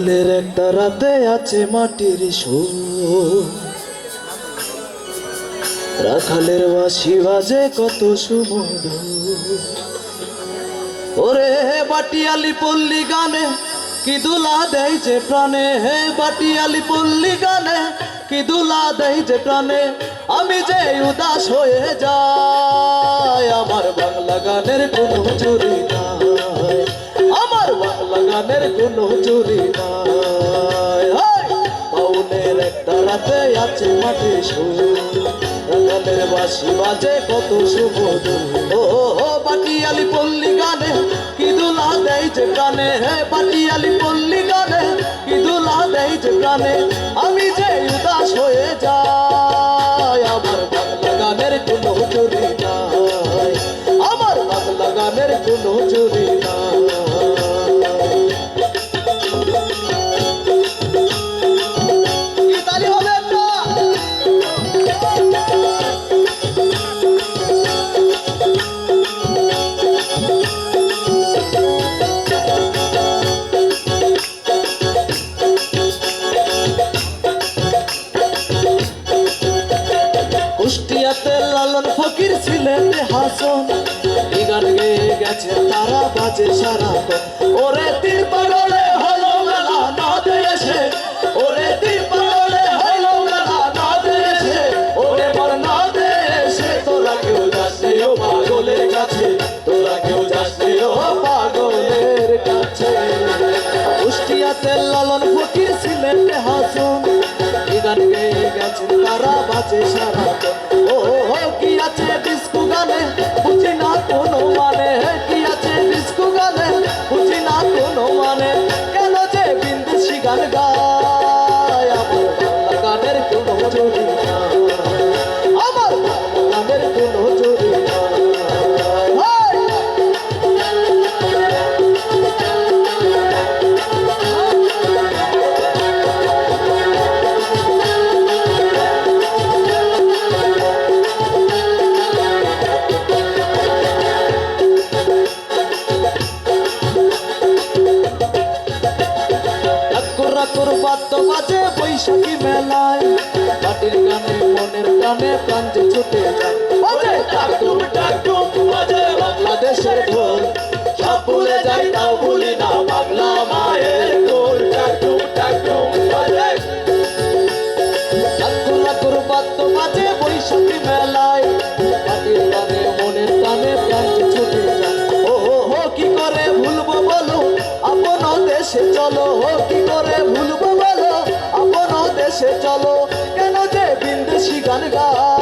বাউলের একটা রাতে আছে মাটির সুর, রাখালের বাঁশি বাজে কত সুমধুর। ওরে বাটিয়ালি পল্লী গানে কি দুলা দেয় যে প্রাণে, হে বাটিয়ালি পল্লী গানে কি দুলা দেয় যে প্রাণে। আমি যে উদাস হয়ে যাই, আমার বাংলা গানের কোনো চুরি নাই, আমার বাংলা গানের কোনো চুরি নাই। বাউলের একটা রাতে আছে মাটির সুর, রাখালের বাঁশি বাজে কত সুমধুর। ও বাটিয়ালি পল্লী গানে কি দুলা দেয় যে প্রাণে, হে বাটিয়ালি পল্লী গানে কি দুলা দেয় যে প্রাণে। আমি যে উদাস হয়ে যাই, আমার বাংলা গানের কোনো চুরি নাই, আমার বাংলা গানের কোনো চুরি নাই। কুষ্টিয়াতে লালন ফকির ছিলেন হাসন, এই গান গেয়ে গেছে তারা বাজে সারাক্ষণ। ওরে তীর পাগলে হলো মেলা না দেশে, ওরে তীর পাগলে হলো মেলা না দেশে, ওরে মর না দেশে। তোরা কেউ যাস ও পাগলের কাছে, তোরা কেউ যাস ও পাগলের কাছে। কুষ্টিয়াতে লালন ফকির ছিলেন হাসন, গান গেয়ে গেছেন তারা বাজে সারাক্ষণ। ও কি আছে ডিস্কো গানে বুঝি না কোনো মানে, কি আছে ডিস্কো গানে বুঝি না কোনো মানে। কেন যে বিন্দেশি গান গায়, আমার বাংলা গানের কোনো চুরি নাই, আমার বাংলা গানের কোনো চুরি নাই। তোর বাদ্য বাজে বৈশাখী মেলায়, মাটির গানে মনের গানে প্রাণ যে ছুটে যায়। বাজে টাকটুম টাকটুম বাজে বাংলাদেশের ঢোল, সব ভুলে যাই তাও ভুলি না বাংলা মায়ের ঢোল। টাকটুম টাকটুম বাজে লাকুর বাদ্য বাজে বৈশাখী মেলায়, মাটির গানে মনের গানে প্রাণ যে ছুটে যায়। ও কি করে ভুলবো বলো আপন দেশে চলো, ও কি করে ভুলবো বলো আপন দেশে চলো। কেন যে বিন্দেশি গান গায়,